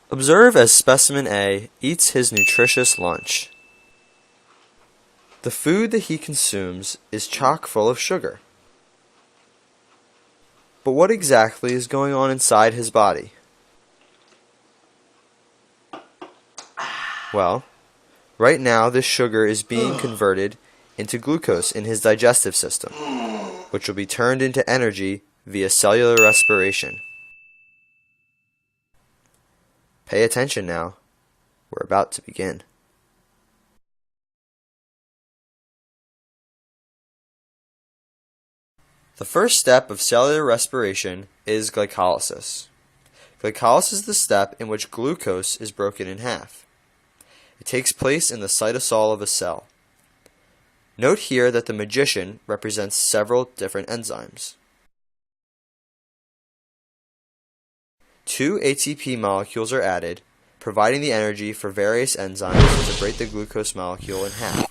Observe as Specimen A eats his nutritious lunch. The food that he consumes is chock full of sugar. But what exactly is going on inside his body? Well, right now this sugar is being converted into glucose in his digestive system, which will be turned into energy via cellular respiration. Pay attention now. We're about to begin. The first step of cellular respiration is glycolysis. Glycolysis is the step in which glucose is broken in half. It takes place in the cytosol of a cell. Note here that the magician represents several different enzymes. 2 ATP molecules are added, providing the energy for various enzymes to break the glucose molecule in half.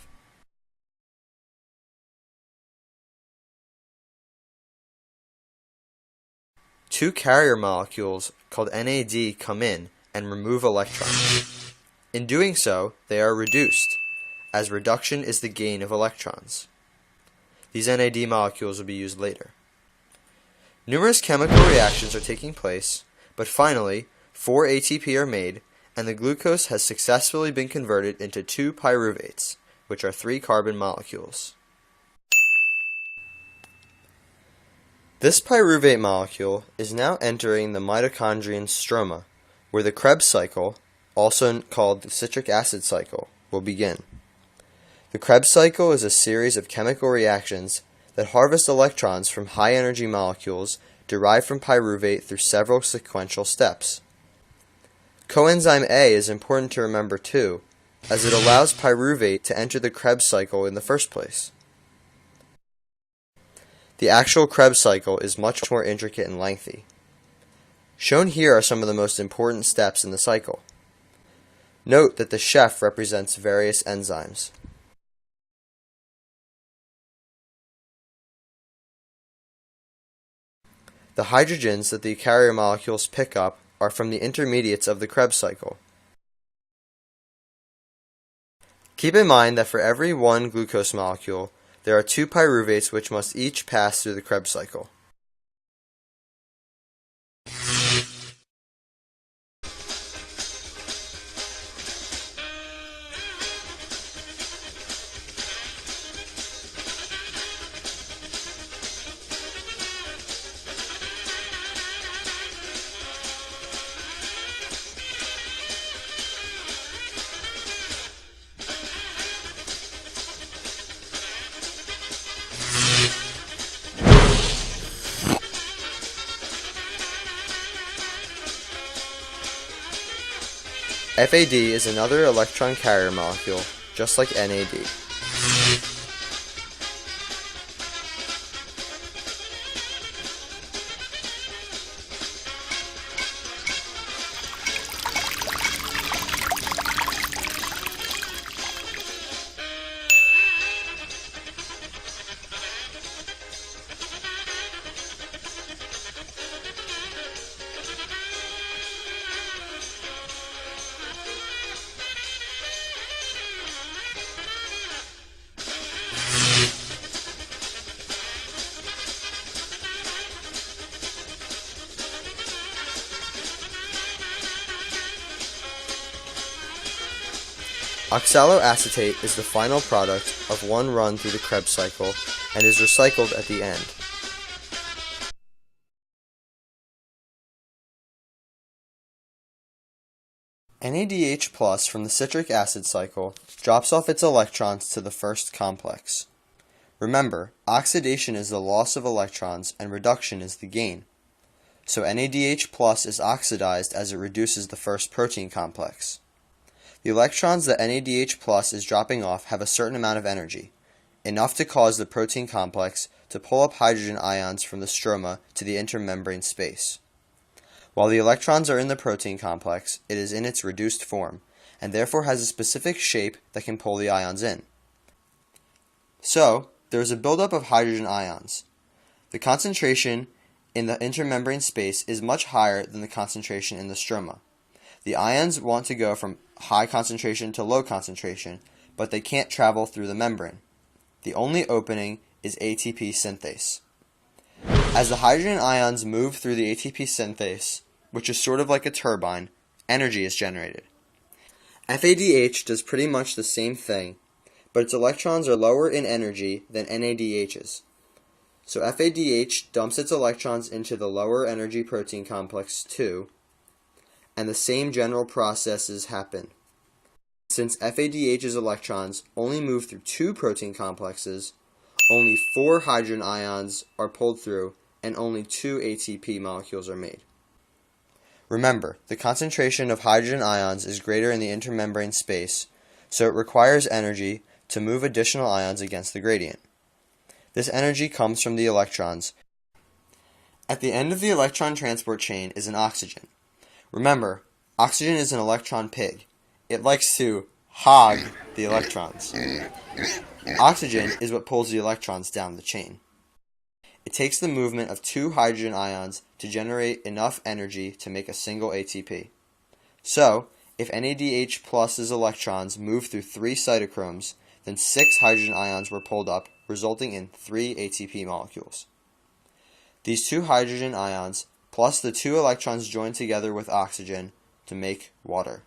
Two carrier molecules called NAD come in and remove electrons. In doing so, they are reduced, as reduction is the gain of electrons. These NAD molecules will be used later. Numerous chemical reactions are taking place, but finally, 4 ATP are made, and the glucose has successfully been converted into 2 pyruvates, which are 3 carbon molecules. This pyruvate molecule is now entering the mitochondrion stroma, where the Krebs cycle, also called the citric acid cycle, will begin. The Krebs cycle is a series of chemical reactions that harvest electrons from high-energy molecules derived from pyruvate through several sequential steps. Coenzyme A is important to remember too, as it allows pyruvate to enter the Krebs cycle in the first place. The actual Krebs cycle is much more intricate and lengthy. Shown here are some of the most important steps in the cycle. Note that the chef represents various enzymes. The hydrogens that the carrier molecules pick up are from the intermediates of the Krebs cycle. Keep in mind that for every 1 glucose molecule, there are 2 pyruvates which must each pass through the Krebs cycle. FAD is another electron carrier molecule, just like NAD. Oxaloacetate is the final product of one run through the Krebs cycle and is recycled at the end. NADH+ from the citric acid cycle drops off its electrons to the first complex. Remember, oxidation is the loss of electrons and reduction is the gain. So NADH+ is oxidized as it reduces the first protein complex. The electrons that NADH+ is dropping off have a certain amount of energy, enough to cause the protein complex to pull up hydrogen ions from the stroma to the intermembrane space. While the electrons are in the protein complex, it is in its reduced form, and therefore has a specific shape that can pull the ions in. So, there is a buildup of hydrogen ions. The concentration in the intermembrane space is much higher than the concentration in the stroma. The ions want to go from high concentration to low concentration, but they can't travel through the membrane. The only opening is ATP synthase. As the hydrogen ions move through the ATP synthase, which is sort of like a turbine, energy is generated. FADH does pretty much the same thing, but its electrons are lower in energy than NADH's. So FADH dumps its electrons into the lower energy protein complex 2, and the same general processes happen. Since FADH's electrons only move through 2 protein complexes, only 4 hydrogen ions are pulled through and only 2 ATP molecules are made. Remember, the concentration of hydrogen ions is greater in the intermembrane space, so it requires energy to move additional ions against the gradient. This energy comes from the electrons. At the end of the electron transport chain is an oxygen. Remember, oxygen is an electron pig. It likes to hog the electrons. Oxygen is what pulls the electrons down the chain. It takes the movement of 2 hydrogen ions to generate enough energy to make a single ATP. So, if NADH plus's electrons move through 3 cytochromes, then 6 hydrogen ions were pulled up, resulting in 3 ATP molecules. These 2 hydrogen ions plus the 2 electrons join together with oxygen to make water.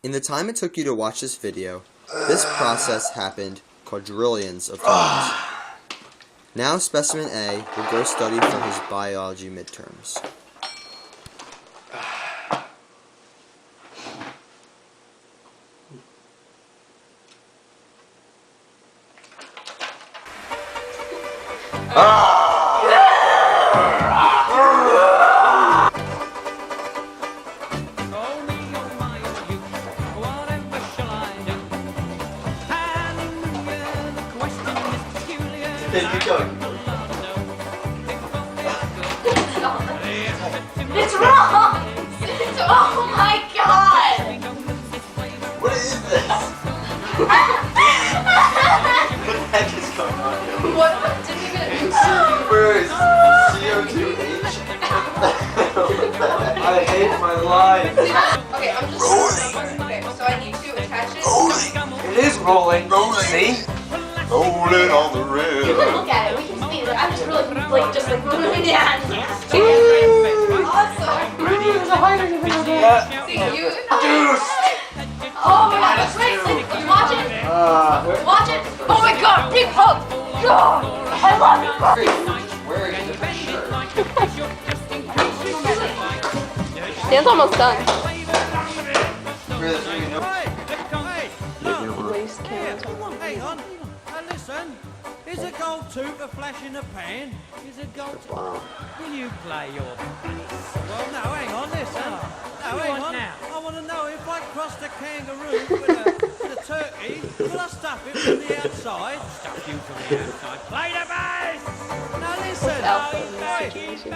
In the time it took you to watch this video, this process happened quadrillions of times. Now Specimen A will go study for his biology midterms. It's wrong! Oh my god! What is this? What the heck is going on here? What did you get? Where's CO2H? I hate my life. Okay, I'm just rolling. Okay, so I need to attach it. Rolling. It is rolling. Rolling. See? Rolling on the You can river. look at it. We can see it. I'm just really like moving it down. Awesome. There's a hydrogen in there. See you. Juice. Oh my god, that's great. You watch it? Watch it. Oh my god, big hug. God, I love you. Wearing a different shirt. Dan's almost done. Waste cans. Hang on. Listen. Is a gold tooth a flash in the pan? Is a gold tooth? Will you play your bass? Well, no, hang on, listen. No, hang on. Now? I want to know if I crossed a kangaroo with a turkey, will I stuff it from the outside? Stuff you from the outside. Play the bass! Now, listen.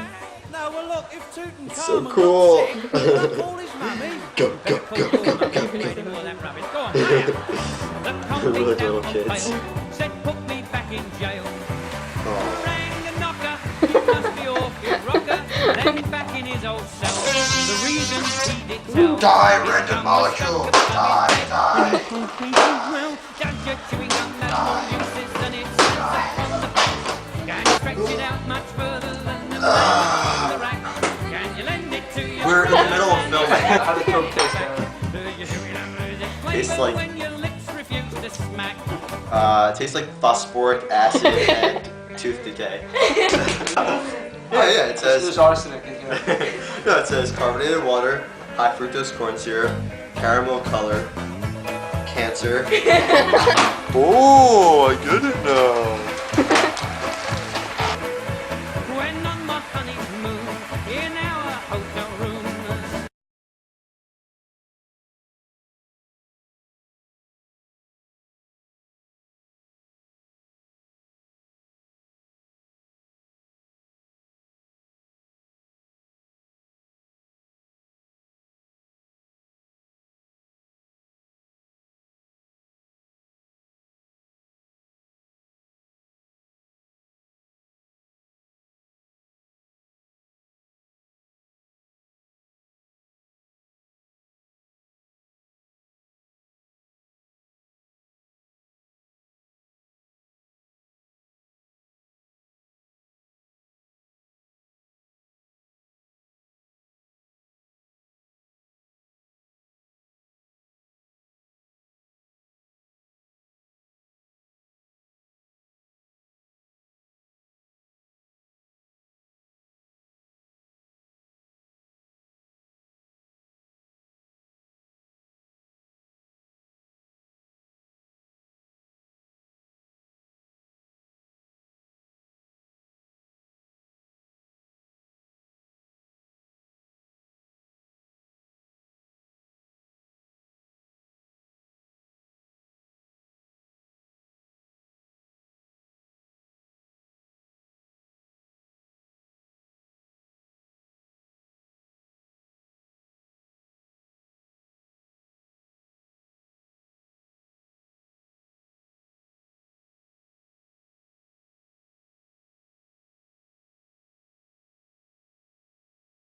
No, well, look, if Tutankhamun so cool. got sick, will I call his mummy? Go, go, go, go, go. All that rubbish. Go on, play it. The convict Little down on kids. bail said, put me back in jail. Rang the knocker, he must be off his rocker, let him back in his old cell. The reason he did tell. Die, Brendan Molecule. Die, die. Well, judge your chewing gum has more uses than it says on the back. Can you stretch it out much further than the back of the rack? Can you lend it to your We're in the middle of filming. How did Coke taste, Aaron? Tastes like- when your lips refuse to smack. Tastes like phosphoric acid and tooth decay. Yeah, it There's says. arsenic in here. No, it says carbonated water, high fructose corn syrup, caramel color, cancer. Oh, I get it now.